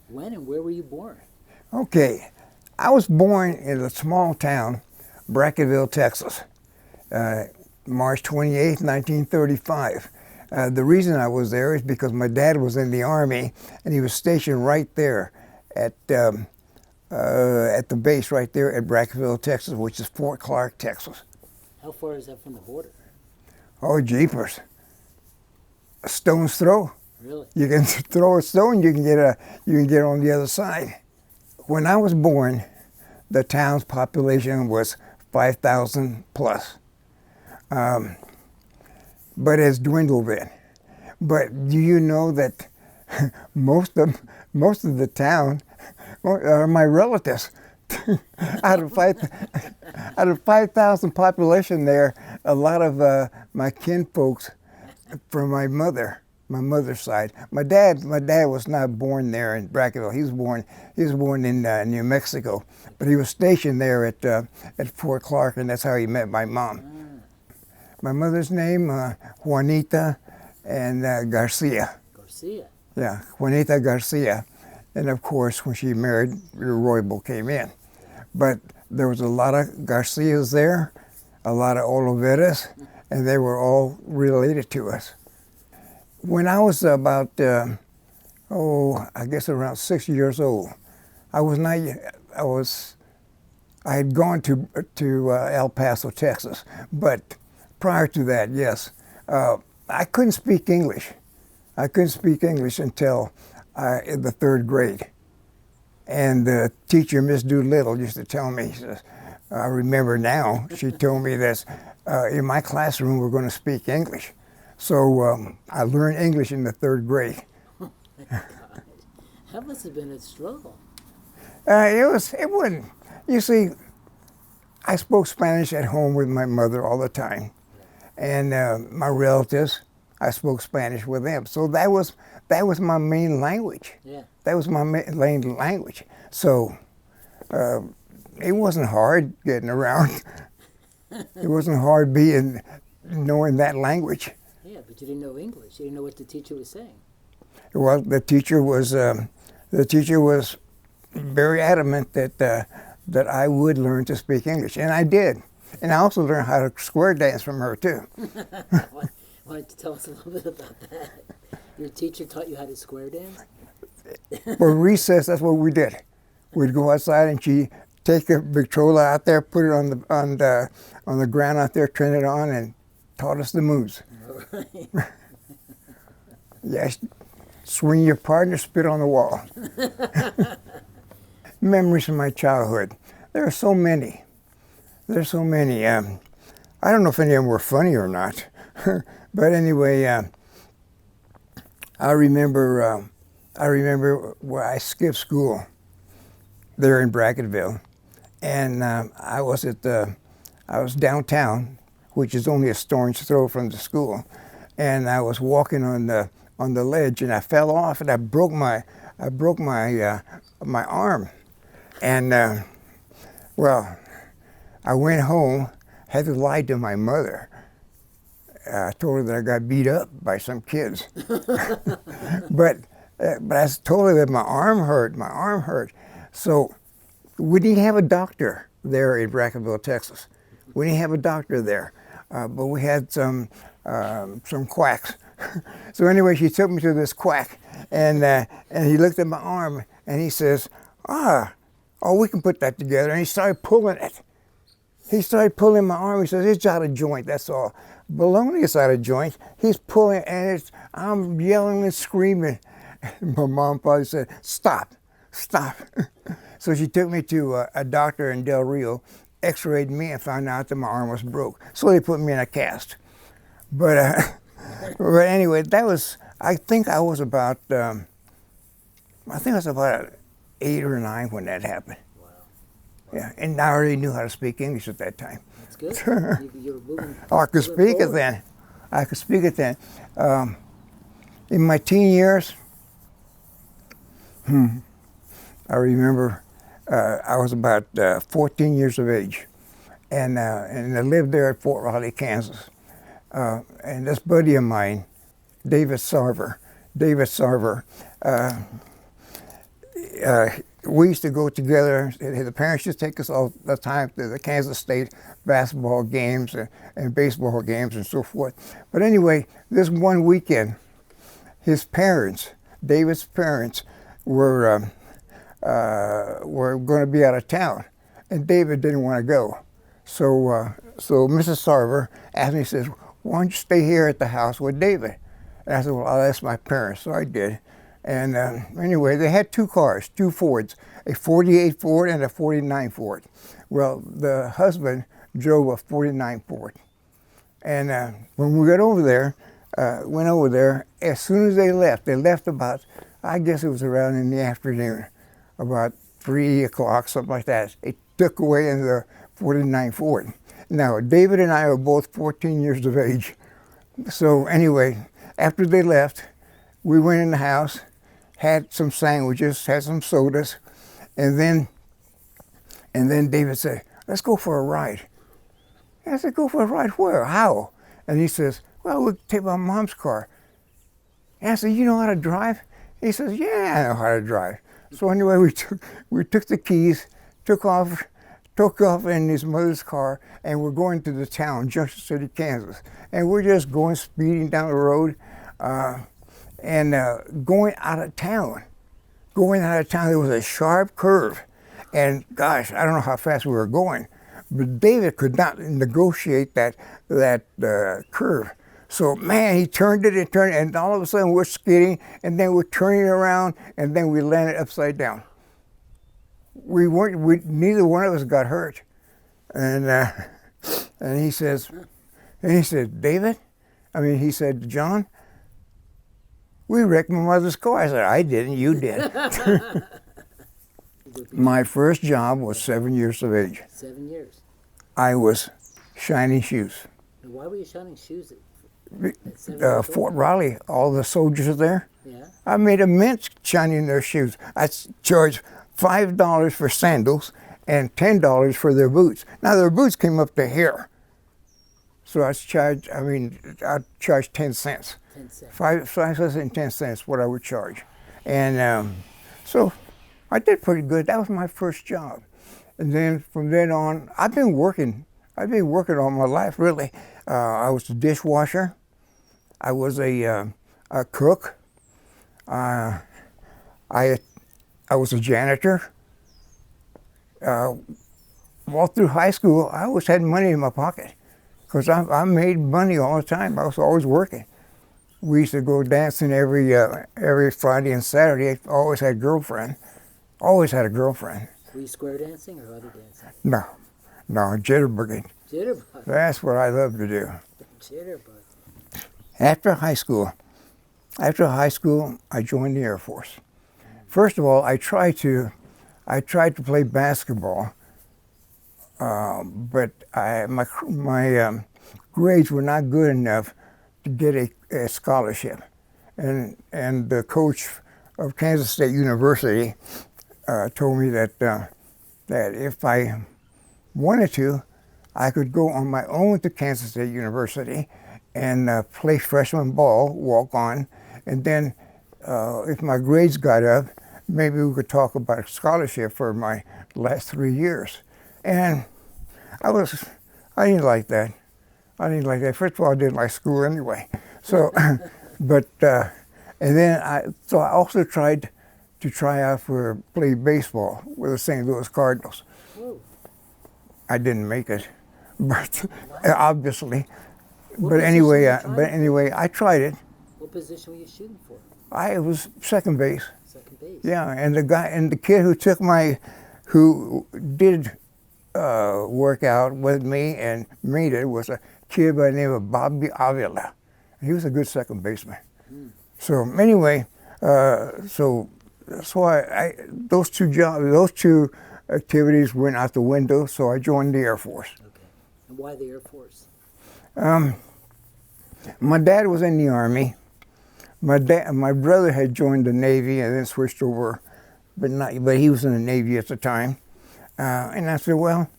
When and where were you born? Okay, I was born in a small town, Bracketville, Texas, March 28th, 1935. The reason I was there is because my dad was in the Army, and he was stationed right there at the base right there at Bracketville, Texas, which is Fort Clark, Texas. How far is that from the border? Oh, jeepers. A stone's throw. Really? You can throw a stone, you can get on the other side. When I was born, the town's population was 5,000 plus. But it's dwindled then. But do you know that most of the town are my relatives? out of 5,000 population there, a lot of my kinfolks from my mother's side. My dad was not born there in Bracketville. He was born in New Mexico, but he was stationed there at Fort Clark, and that's how he met my mom. My mother's name, Juanita and Garcia. Garcia. Yeah, Juanita Garcia. And of course, when she married, Roybal came in. But there was a lot of Garcias there, a lot of Oliveras, and they were all related to us. When I was about, I guess around 6 years old, I had gone to El Paso, Texas, but prior to that, yes, I couldn't speak English. I couldn't speak English until in the third grade. And the teacher, Miss Doolittle, used to tell me, she says, I remember now, she told me this, in my classroom we're going to speak English. So I learned English in the third grade. Oh my God. That must have been a struggle. It wasn't. You see, I spoke Spanish at home with my mother all the time. And my relatives, I spoke Spanish with them. So that was my main language. Yeah. That was my main language. So it wasn't hard getting around. It wasn't hard knowing that language. Yeah, but you didn't know English. You didn't know what the teacher was saying. Well, the teacher was very adamant that I would learn to speak English, and I did. And I also learned how to square dance from her too. Why don't you tell us a little bit about that? Your teacher taught you how to square dance? For recess, that's what we did. We'd go outside, and she'd take a Victrola out there, put it on the ground out there, turn it on, and taught us the moves. All right. Yes, swing your partner, spit on the wall. Memories from my childhood. There are so many. There's so many. I don't know if any of them were funny or not, but anyway, I remember where I skipped school there in Bracketville, and I was downtown, which is only a stone's throw from the school, and I was walking on the ledge, and I fell off, and I broke my arm, and well, I went home, had to lie to my mother. I told her that I got beat up by some kids. but I told her that my arm hurt. So we didn't have a doctor there in Bracketville, Texas. We didn't have a doctor there, but we had some quacks. So anyway, she took me to this quack, and he looked at my arm, and he says, we can put that together. And he started pulling it. He started pulling my arm. He says, it's out of joint, that's all. Baloney is out of joint. He's pulling, and I'm yelling and screaming. My mom probably said, stop. So she took me to a doctor in Del Rio, x-rayed me, and found out that my arm was broke. So they put me in a cast. But anyway, I think I was about 8 or 9 when that happened. Yeah, and I already knew how to speak English at that time. That's good. You were moving. I could speak it then. In my teen years, I remember I was about 14 years of age, and I lived there at Fort Riley, Kansas. And this buddy of mine, David Sarver, we used to go together. The parents used to take us all the time to the Kansas State basketball games and baseball games and so forth. But anyway, this one weekend, his parents, David's parents, were going to be out of town, and David didn't want to go. So Mrs. Sarver asked me, says, "Why don't you stay here at the house with David?" And I said, "Well, I'll ask my parents." So I did. And anyway, they had two cars, two Fords, a 48 Ford and a 49 Ford. Well, the husband drove a 49 Ford. And when we went over there, as soon as they left about, I guess it was around in the afternoon, about 3 o'clock, something like that. They took away in the 49 Ford. Now, David and I are both 14 years of age. So anyway, after they left, we went in the house, had some sandwiches, had some sodas, and then David said, "Let's go for a ride." And I said, "Go for a ride where? How?" And he says, "Well, we'll take my mom's car." And I said, "You know how to drive?" He says, "Yeah, I know how to drive." So anyway, we took the keys, took off in his mother's car, and we're going to the town, Junction City, Kansas. And we're just going speeding down the road. Going out of town, there was a sharp curve. And gosh, I don't know how fast we were going, but David could not negotiate that curve. So man, he turned it, and all of a sudden we're skidding, and then we're turning around, and then we landed upside down. Neither one of us got hurt. And he said, "David," he said, "John, we wrecked my mother's car." I said, "I didn't, you did." My first job was 7 years of age. 7 years. I was shining shoes. And why were you shining shoes at 7 years Fort Riley, all the soldiers are there. Yeah. I made immense shining their shoes. I charged $5 for sandals and $10 for their boots. Now their boots came up to here. So I charged 10 cents. 10 cents. 5 cents and 10 cents what I would charge. And so I did pretty good. That was my first job. And then from then on, I've been working all my life, really. I was a dishwasher. I was a cook. I was a janitor. All through high school, I always had money in my pocket because I made money all the time. I was always working. We used to go dancing every Friday and Saturday. I always had a girlfriend. Always had a girlfriend. Were you square dancing or other dancing? No, jitterbugging. Jitterbug. That's what I love to do. Jitterbug. After high school, I joined the Air Force. First of all, I tried to play basketball, but my grades were not good enough to get a scholarship, and the coach of Kansas State University told me that if I wanted to, I could go on my own to Kansas State University and play freshman ball, walk on, and then if my grades got up, maybe we could talk about a scholarship for my last 3 years. And I didn't like that. First of all, I didn't like school anyway. So, and then I also tried to try out for play baseball with the St. Louis Cardinals. Whoa. I didn't make it, but obviously. What But position anyway, I tried it. What position were you shooting for? I was second base. Second base. Yeah, and the kid who did work out with me and made it was a kid by the name of Bobby Avila. He was a good second baseman. So anyway, so I those two activities went out the window. So I joined the Air Force. Okay. And why the Air Force? My dad was in the Army. My brother had joined the Navy and then switched over, but he was in the Navy at the time. And I said, well,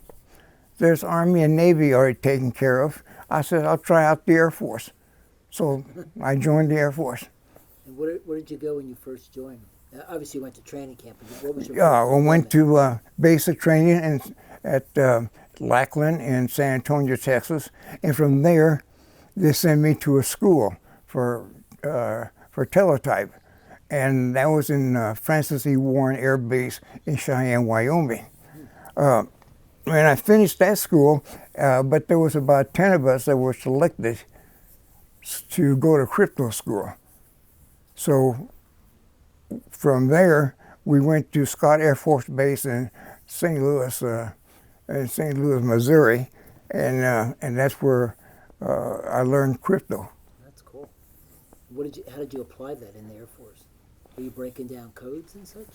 there's Army and Navy already taken care of. I said, I'll try out the Air Force. So I joined the Air Force. And where did you go when you first joined? Obviously, you went to training camp. But what was your Yeah, first I went deployment? to basic training at Lackland in San Antonio, Texas, and from there, they sent me to a school for teletype, and that was in Francis E. Warren Air Base in Cheyenne, Wyoming. And I finished that school, but there was about 10 of us that were selected to go to crypto school. So from there, we went to Scott Air Force Base in St. Louis, Missouri, and that's where I learned crypto. That's cool. How did you apply that in the Air Force? Were you breaking down codes and such?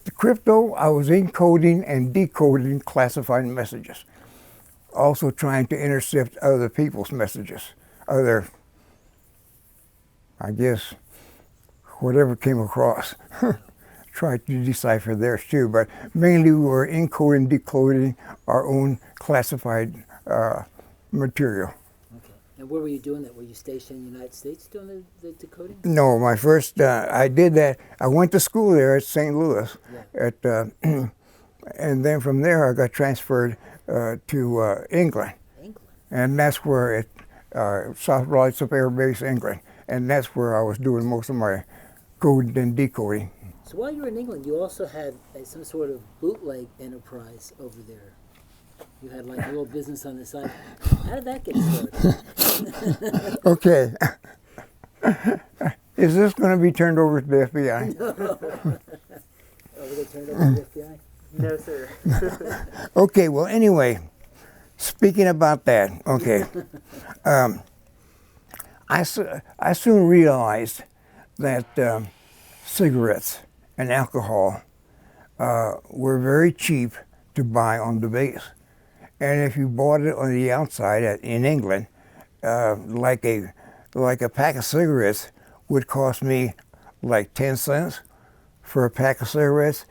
The crypto, I was encoding and decoding classified messages, also trying to intercept other people's messages, other, I guess, whatever came across. Tried to decipher theirs too, but mainly we were encoding, decoding our own classified material. Okay. And where were you doing that? Were you stationed in the United States doing the decoding? No, my first, I did that. I went to school there at St. Louis, Yeah. and then from there I got transferred to England, and that's where South Roydsop Air Base, England, and that's where I was doing most of my coding and decoding. So while you were in England, you also had some sort of bootleg enterprise over there. You had like a little business on the side. How did that get started? Okay. Is this going to be turned over to the FBI? No. Oh, we get turned over to the FBI? No, sir. Okay, well, anyway, speaking about that, okay, I soon realized that cigarettes and alcohol were very cheap to buy on the base. And if you bought it on the outside in England, like a pack of cigarettes would cost me like 10 cents for a pack of cigarettes.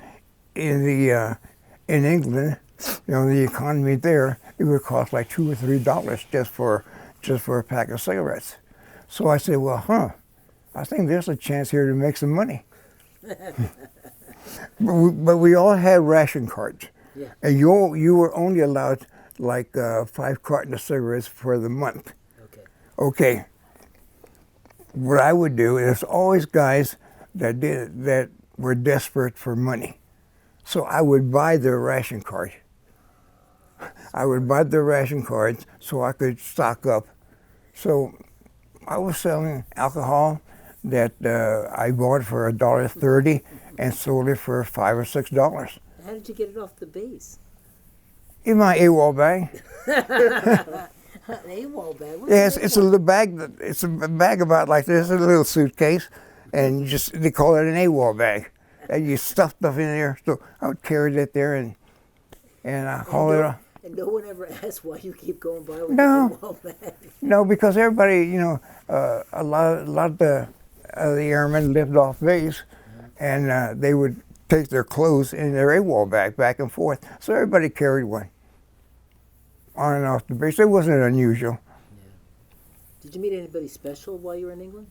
In England, the economy there, it would cost like $2 or $3 just for a pack of cigarettes. So I said, well, I think there's a chance here to make some money. but we all had ration cards, Yeah. and you were only allowed like 5 cartons of cigarettes for the month. Okay. Okay. What I would do is always guys that were desperate for money, so I would buy their ration card. I would buy their ration cards so I could stock up. So I was selling alcohol that I bought for $1.30 and sold it for $5 or $6 How did you get it off the base? in my AWOL bag. An AWOL bag? What's Yes, an it's a AWOL? little bag. It's a bag about like this, a little suitcase, and they call it an AWOL bag. And you stuff stuff in there. So I would carry it there and I haul it off. And no one ever asked why you keep going by with No. the AWOL bag. No, because everybody, a lot of the airmen lived off base, and they would take their clothes in their AWOL bag back and forth. So everybody carried one on and off the base. It wasn't unusual. Did you meet anybody special while you were in England?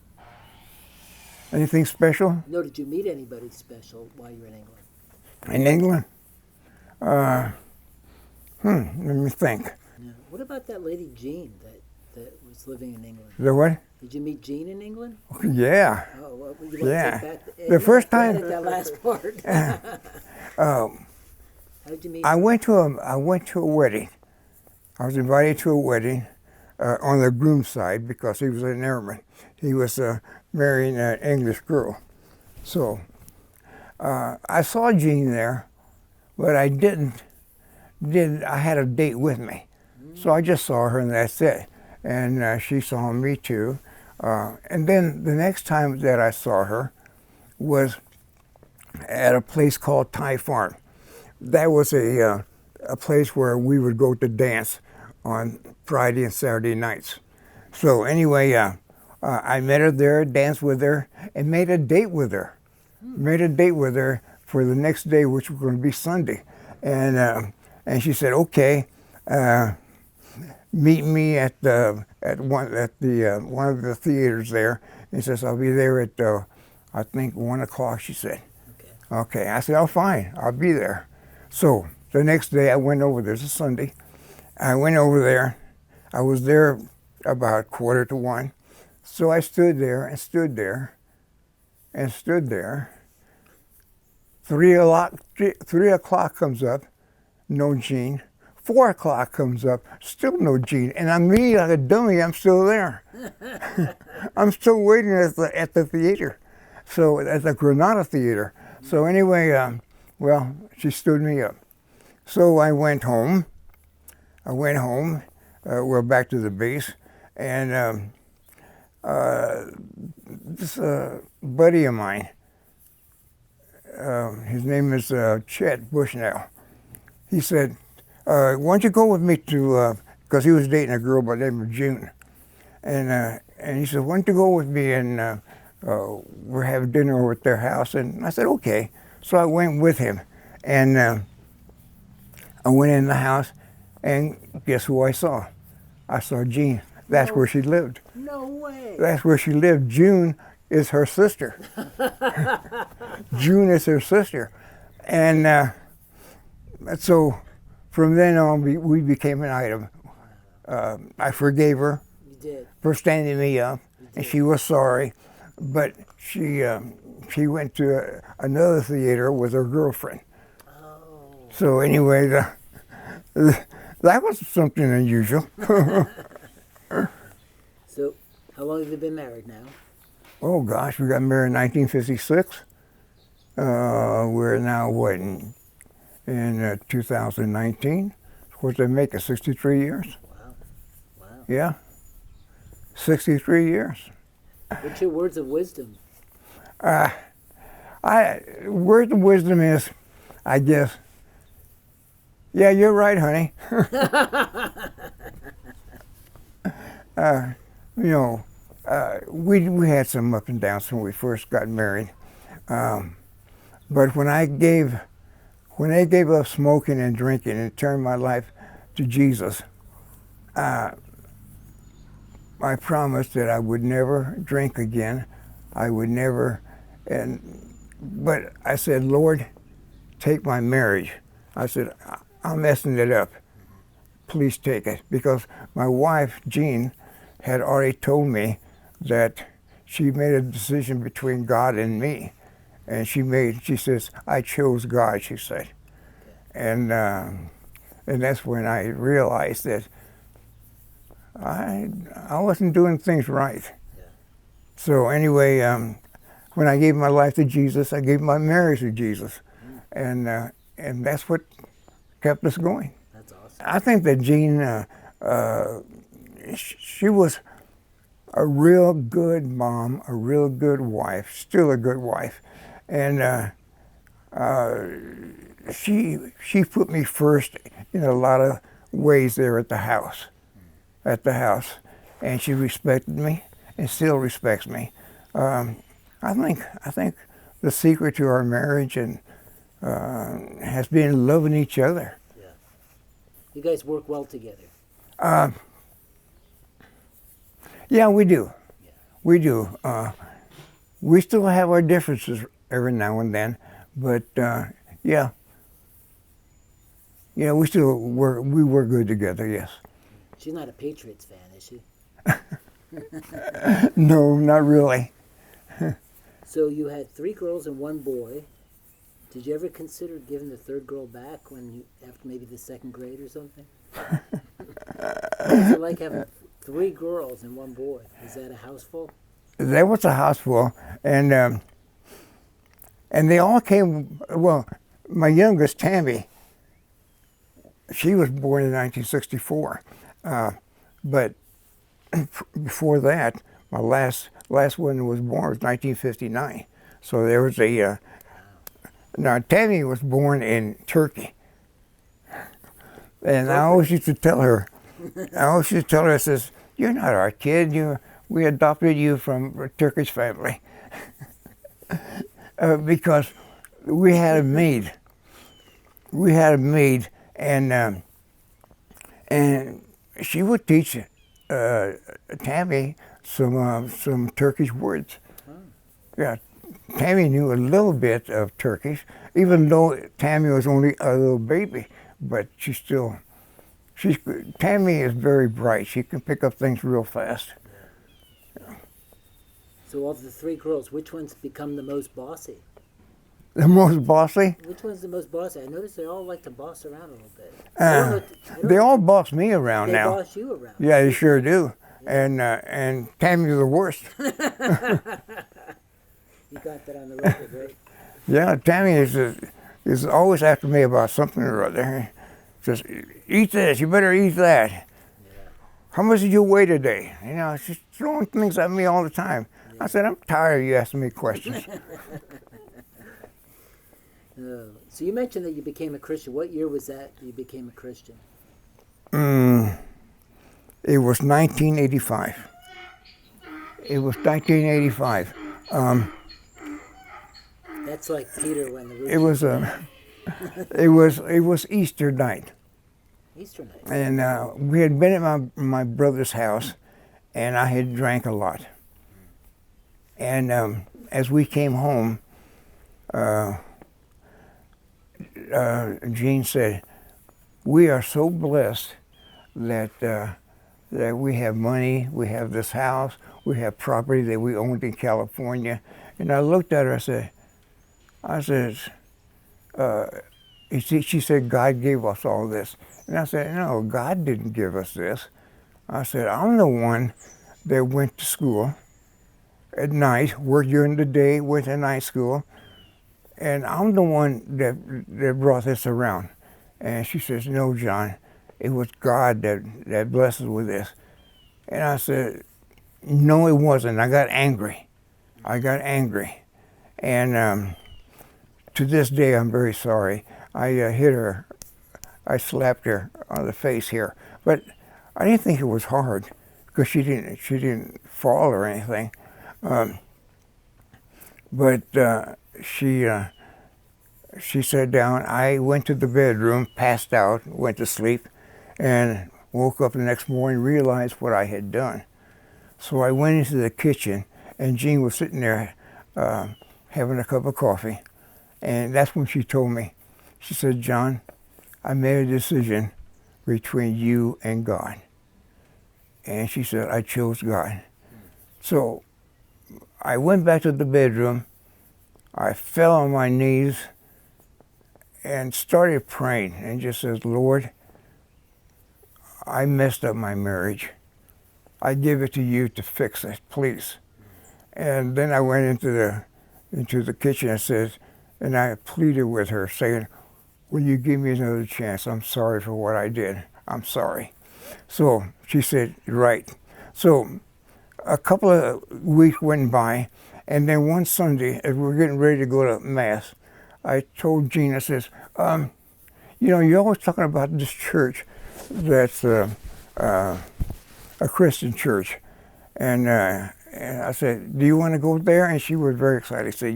Anything special No, did you meet anybody special while you were in England? in England? Let me think. Yeah. What about that lady Jean that was living in England? The what? Did you meet Jean in England? Yeah. Oh, well, would you Yeah. take back The first time- that last part. How did you meet? I went to a wedding. I was invited to a wedding on the groom's side because he was an airman. He was marrying an English girl. So I saw Jean there, but I didn't. I had a date with me. So I just saw her and that's it. And she saw me too. And then the next time that I saw her was at a place called Thai Farm. That was a place where we would go to dance on Friday and Saturday nights. So anyway, I met her there, danced with her, and made a date with her. Made a date with her for the next day, which was going to be Sunday. And she said, "Okay, meet me at one of the theaters there." And says, "I'll be there at I think 1 o'clock." She said. Okay, I said, oh, fine, I'll be there. So the next day I went over there. It's a Sunday. I went over there. I was there about 1:45. So I stood there and stood there and stood there. 3 o'clock comes up, no Gene. 4 o'clock comes up, still no Gene. And I'm me like a dummy, I'm still there. I'm still waiting at the theater. So at the Granada Theater. So anyway, well, she stood me up. So I went home. We're back to the base. And this buddy of mine, his name is Chet Bushnell. He said, why don't you go with me to, because he was dating a girl by the name of June. And he said, why don't you go with me and we're having dinner over at their house. And I said, okay. So I went with him. And I went in the house, and guess who I saw? I saw Jean. That's where she lived. No way. That's where she lived. June is her sister. June is her sister. And so from then on, we became an item. I forgave her You did. for standing me up, and she was sorry. But she went to another theater with her girlfriend. Oh. So anyway, that was something unusual. So, how long have you been married now? Oh gosh, we got married in 1956. We're now what in 2019? What's that make it? 63 years? Wow. Wow. Yeah, 63 years. What's your words of wisdom? Word of wisdom is, I guess, yeah, you're right, honey. We had some up and downs when we first got married, but when I gave up smoking and drinking and turned my life to Jesus, I promised that I would never drink again. I would never, but I said, Lord, take my marriage. I said, I'm messing it up. Please take it. Because my wife, Jean, had already told me that she made a decision between God and me. And she says, I chose God, she said. And that's when I realized that I wasn't doing things right. Yeah. So anyway, when I gave my life to Jesus, I gave my marriage to Jesus. And that's what kept us going. That's awesome. I think that Jean, she was a real good mom, a real good wife, still a good wife. And she put me first in a lot of ways there at the house. And she respected me and still respects me. I think the secret to our marriage and has been loving each other. Yeah. You guys work well together. Yeah, we do. Yeah. We do. We still have our differences every now and then, but yeah. Yeah, we work good together, yes. She's not a Patriots fan, is she? No, not really. So you had 3 girls and 1 boy. Did you ever consider giving the 3rd girl back after maybe the 2nd grade or something? What's it like having 3 girls and 1 boy? Is that a house full? That was a house full, and they all came. Well, my youngest, Tammy, she was born in 1964, but before that, my last one was born was 1959. So there was a. Now Tammy was born in Turkey, and I always used to tell her, I says, "You're not our kid. We adopted you from a Turkish family," because we had a maid. And she would teach Tammy some Turkish words. Yeah, Tammy knew a little bit of Turkish, even though Tammy was only a little baby, but Tammy is very bright. She can pick up things real fast. So of the three girls, which one's become the most bossy? The most bossy? Which one's the most bossy? I noticed they all like to boss around a little bit. They all boss me around they now. boss you around. Yeah, they sure do. And Tammy's the worst. You got that on the record, right? Yeah, Tammy is always after me about something or other. Just eat this. You better eat that. Yeah. How much did you weigh today? You know, she's throwing things at me all the time. I said, I'm tired of you asking me questions. So you mentioned that you became a Christian. What year was that you became a Christian? It was 1985. It was 1985. That's like Peter when the It was it was Easter night, Easter night. and we had been at my brother's house, and I had drank a lot. And as we came home, Jean said, "We are so blessed that that we have money, we have this house, we have property that we owned in California." And I looked at her. I said, she said, "God gave us all this." And I said, "No, God didn't give us this." I said, "I'm the one that went to school at night, worked during the day, went to night school, and I'm the one that brought this around." And she says, "No, John, it was God that blessed us with this." And I said, "No, it wasn't." I got angry. And to this day, I'm very sorry. I hit her. I slapped her on the face here, but I didn't think it was hard because she didn't fall or anything. But she sat down. I went to the bedroom, passed out, went to sleep, and woke up the next morning, realized what I had done. So I went into the kitchen, and Jean was sitting there having a cup of coffee. And that's when she told me. She said, "John, I made a decision between you and God." And she said, "I chose God." So I went back to the bedroom. I fell on my knees and started praying and just says, "Lord, I messed up my marriage. I give it to you to fix it, please." And then I went into the kitchen and I pleaded with her, saying, "Will you give me another chance? I'm sorry for what I did. I'm sorry." So she said, "Right." So a couple of weeks went by, and then one Sunday, as we were getting ready to go to Mass, I told Jean, I says, "You know, you're always talking about this church that's a Christian church." And I said, "Do you want to go there?" And she was very excited. She said,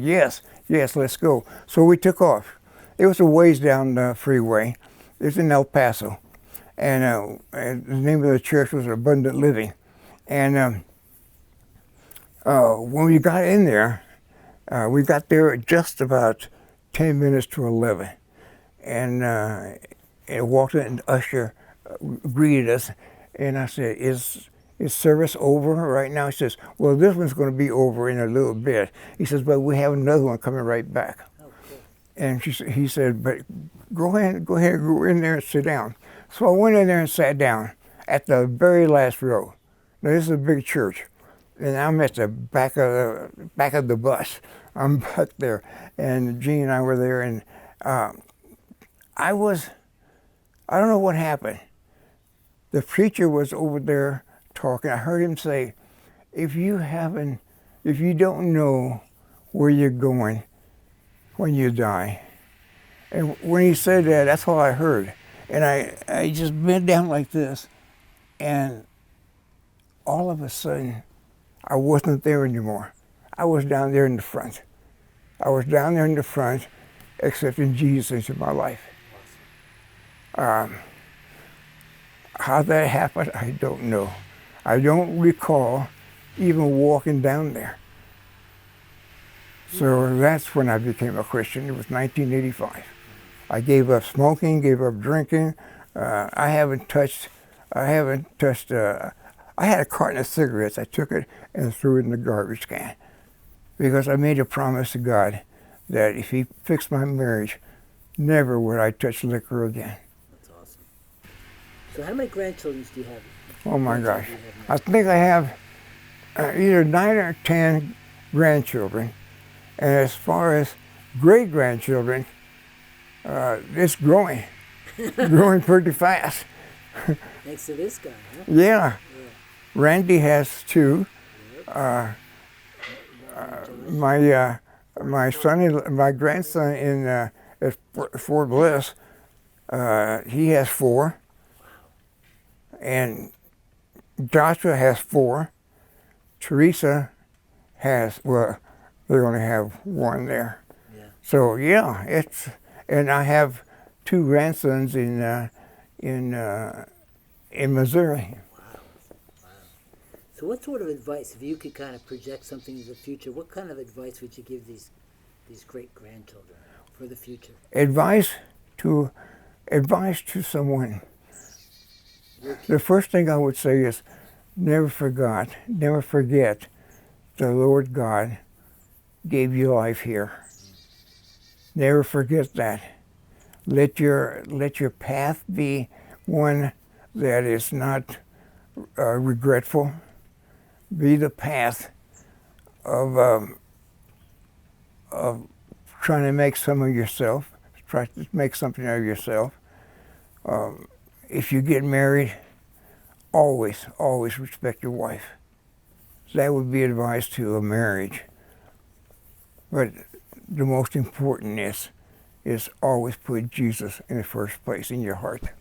yes, let's go. So we took off. It was a ways down the freeway. It's in El Paso. And the name of the church was Abundant Living. And when we got in there, we got there at just about 10 minutes to 11. And walked in, and the usher greeted us. And I said, Is service over right now?" He says, "Well, this one's going to be over in a little bit." He says, "But we have another one coming right back." Oh, cool. And he said, "But go ahead, go in there and sit down." So I went in there and sat down at the very last row. Now this is a big church, and I'm at the back of the bus. I'm back there, and Jean and I were there, and I don't know what happened. The preacher was over there talking. I heard him say, if you don't know where you're going when you die." And when he said that, that's all I heard. And I just bent down like this, and all of a sudden, I wasn't there anymore. I was down there in the front. I was down there in the front, accepting Jesus into my life. How that happened, I don't know. I don't recall even walking down there. So that's when I became a Christian. It was 1985. I gave up smoking, gave up drinking. I haven't touched. I had a carton of cigarettes. I took it and threw it in the garbage can because I made a promise to God that if He fixed my marriage, never would I touch liquor again. That's awesome. So how many grandchildren do you have? Oh my Grandchildren gosh. do you have now? I think I have either 9 or 10 grandchildren. And as far as great-grandchildren, it's growing. Growing pretty fast. Thanks to this guy, huh? Yeah. Yeah. Randy has 2. My grandson in at Fort Bliss, he has 4. And Joshua has 4. Teresa has, well, they only have 1 there. Yeah. So yeah, and I have 2 grandsons in Missouri. Wow. Wow. So what sort of advice, if you could kind of project something into the future, what kind of advice would you give these great grandchildren for the future? Advice to someone. The first thing I would say is never forget the Lord God gave you life here. Never forget that. Let your path be one that is not regretful. Be the path of trying to make some of yourself. Try to make something out of yourself. If you get married, always respect your wife. That would be advice to a marriage. But the most important is always put Jesus in the first place in your heart. Yeah.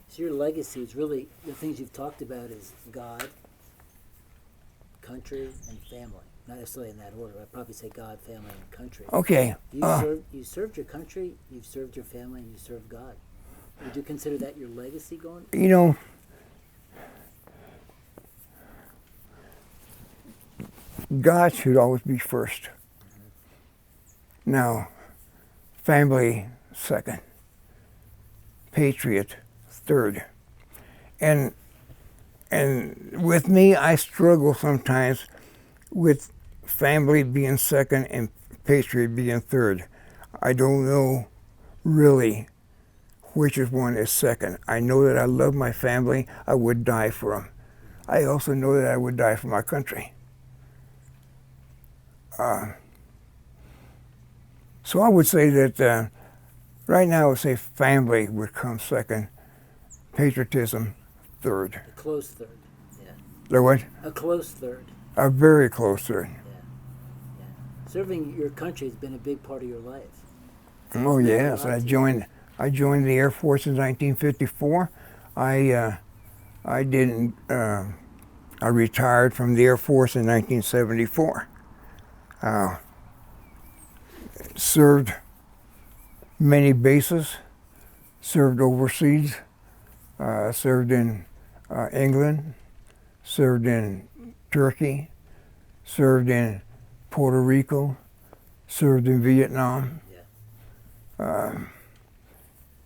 So your legacy is really, the things you've talked about is God, country, and family. Not necessarily in that order. I'd probably say God, family, and country. Okay. You served your country, you've served your family, and you served God. Would you consider that your legacy going? You know, God should always be first. Now, family second, patriot third. And with me, I struggle sometimes with family being second and patriot being third. I don't know really which one is second. I know that I love my family. I would die for them. I also know that I would die for my country. So I would say that right now I would say family would come second, patriotism third. A close third, yeah. The what? A close third, A very close third. yeah. Serving your country has been a big part of your life. Oh yes, I joined the Air Force in 1954. I retired from the Air Force in 1974. Served many bases, served overseas, served in England, served in Turkey, served in Puerto Rico, served in Vietnam.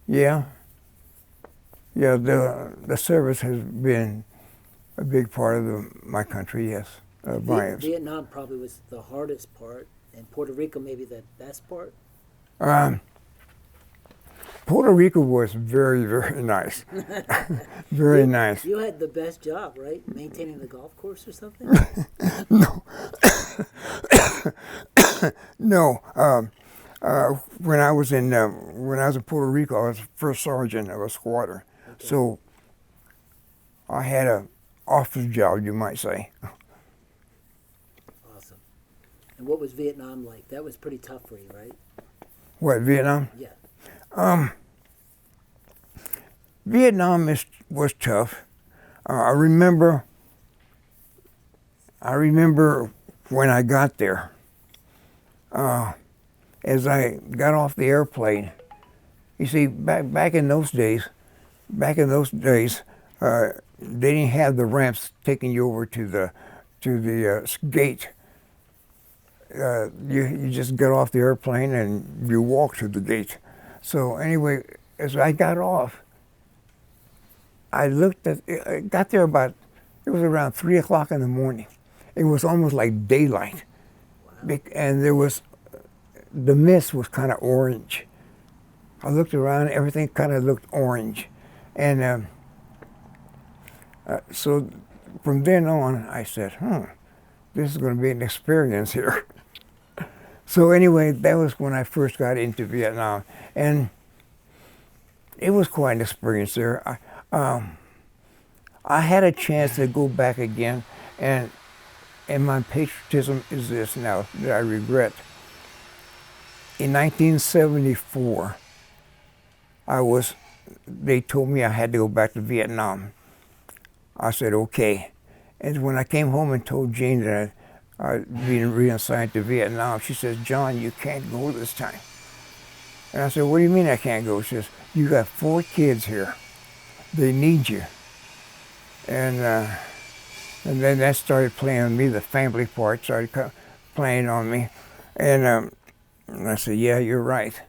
Yeah, the service has been a big part of my country, yes. Vietnam probably was the hardest part, and Puerto Rico maybe the best part? Puerto Rico was very, very nice. Very nice. You had the best job, right? Maintaining the golf course or something? No. No. When I was in Puerto Rico, I was first sergeant of a squadron. Okay. So I had an office job, you might say. Awesome. And what was Vietnam like? That was pretty tough for you, right? What, Vietnam? Yeah. Vietnam was tough. I remember when I got there. As I got off the airplane, you see, back in those days, they didn't have the ramps taking you over to the gate. you just get off the airplane and you walk to the gate. So anyway, as I got off, I looked at, I got there about, it was around 3 o'clock in the morning. It was almost like daylight. And there was, the mist was kind of orange. I looked around, everything kind of looked orange. And so from then on, I said, this is going to be an experience here. So anyway, that was when I first got into Vietnam. And it was quite an experience there. I had a chance to go back again, and my patriotism is this now that I regret. In 1974, they told me I had to go back to Vietnam. I said, okay. And when I came home and told Jane that I'd been reassigned to Vietnam, she says, John, you can't go this time. And I said, what do you mean I can't go? She says, you got 4 kids here. They need you. And then that started playing on me, the family part started playing on me. And I said, yeah, you're right.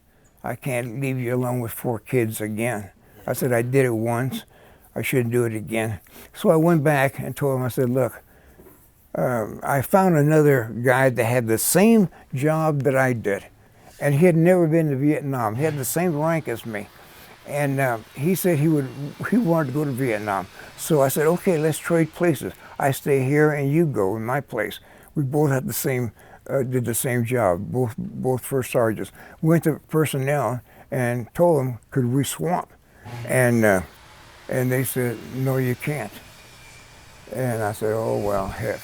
I can't leave you alone with 4 kids again. I said, I did it once. I shouldn't do it again. So I went back and told him, I said, look, I found another guy that had the same job that I did. And he had never been to Vietnam. He had the same rank as me. And he said he wanted to go to Vietnam. So I said, okay, let's trade places. I stay here and you go in my place. We both had the same, did the same job, both first sergeants. Went to personnel and told them, could we swap? And they said, no, you can't. And I said, oh, well, heck.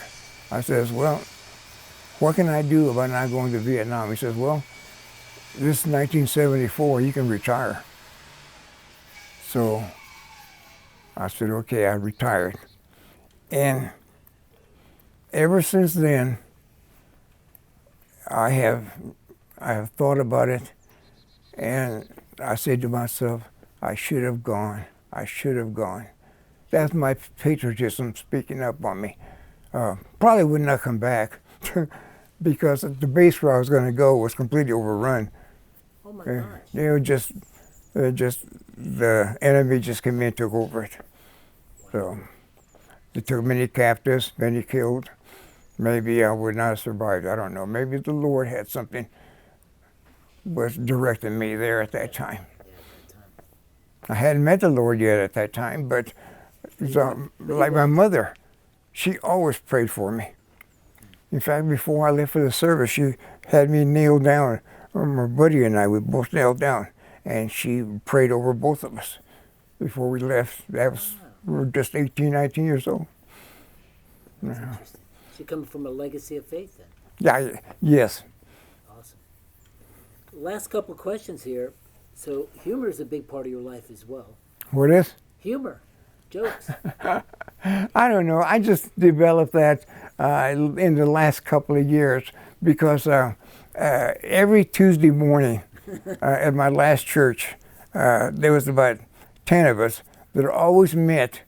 I says, well, what can I do about not going to Vietnam? He says, well, this is 1974, you can retire. So I said, okay, I retired. And ever since then, I have thought about it, and I said to myself, I should have gone. I should have gone. That's my patriotism speaking up on me. Probably would not come back because the base where I was going to go was completely overrun. Oh my gosh. They were just the enemy just came in and took over it. So they took many captives, many killed. Maybe I would not have survived. I don't know. Maybe the Lord had something, was directing me there at that time. I hadn't met the Lord yet at that time, but like my mother, she always prayed for me. In fact, before I left for the service, she had me kneel down. My buddy and I, we both knelt down, and she prayed over both of us before we left. We were just 18, 19 years old. That's interesting. So you're coming from a legacy of faith then? Yeah, yes. Awesome. Last couple of questions here. So humor is a big part of your life as well. What is? Humor, jokes. I don't know. I just developed that in the last couple of years because every Tuesday morning at my last church, there was about 10 of us that always met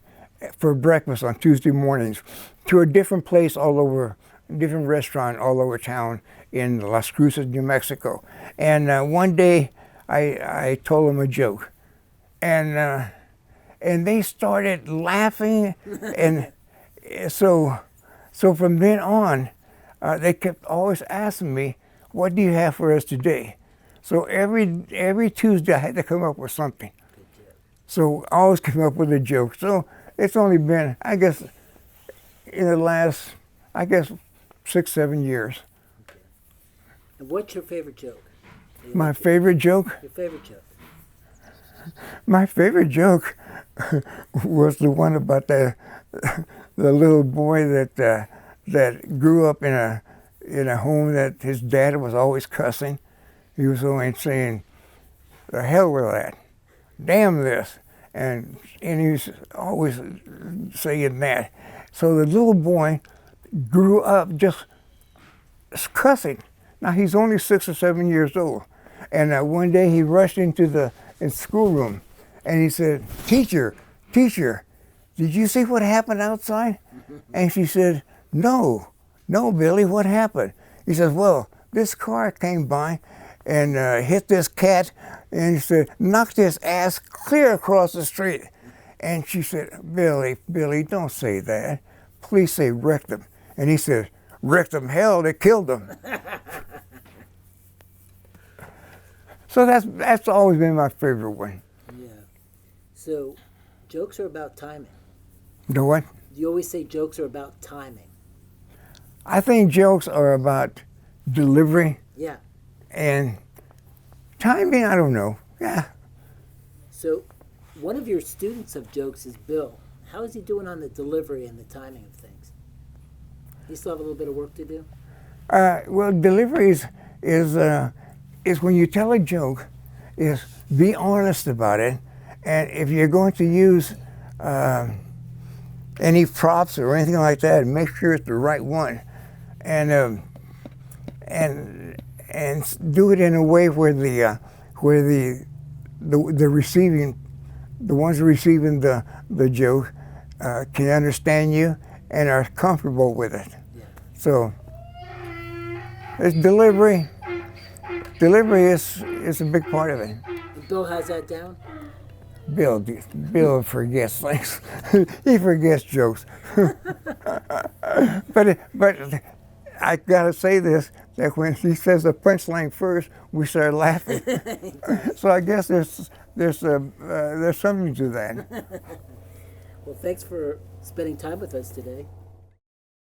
for breakfast on Tuesday mornings to a different place all over, different restaurant all over town in Las Cruces, New Mexico. And one day I told them a joke, and they started laughing, and so from then on, they kept always asking me, "What do you have for us today?" So every Tuesday I had to come up with something. So I always came up with a joke. So it's only been, I guess, in the last, 6-7 years. Okay. And what's your favorite joke? My favorite joke? Your favorite joke? My favorite joke was the one about the little boy that grew up in a home that his dad was always cussing. He was always saying, "The hell with that, damn this," and he was always saying that. So the little boy grew up just cussing. Now he's only 6 or 7 years old, and one day he rushed into the schoolroom, and he said, "Teacher, did you see what happened outside?" And she said, "No, Billy, what happened?" He says, well, this car came by and hit this cat, and he said, knocked his ass clear across the street. And she said, Billy, don't say that. Please say wrecked him. And he said, wrecked him, hell, they killed him. So that's always been my favorite one. Yeah. So, jokes are about timing. You know what? You always say jokes are about timing. I think jokes are about delivery Yeah. and timing, I don't know. Yeah. So, one of your students of jokes is Bill. How is he doing on the delivery and the timing of things? You still have a little bit of work to do? Well, delivery is when you tell a joke, is be honest about it. And if you're going to use any props or anything like that, make sure it's the right one. And do it in a way where the receiving, the ones receiving the joke can understand you and are comfortable with it. Yeah. So it's delivery. Delivery is a big part of it. And Bill has that down? Bill forgets things. He forgets jokes. but I gotta say this, that when he says the punchline first, we start laughing. So I guess there's something to that. Well, thanks for spending time with us today.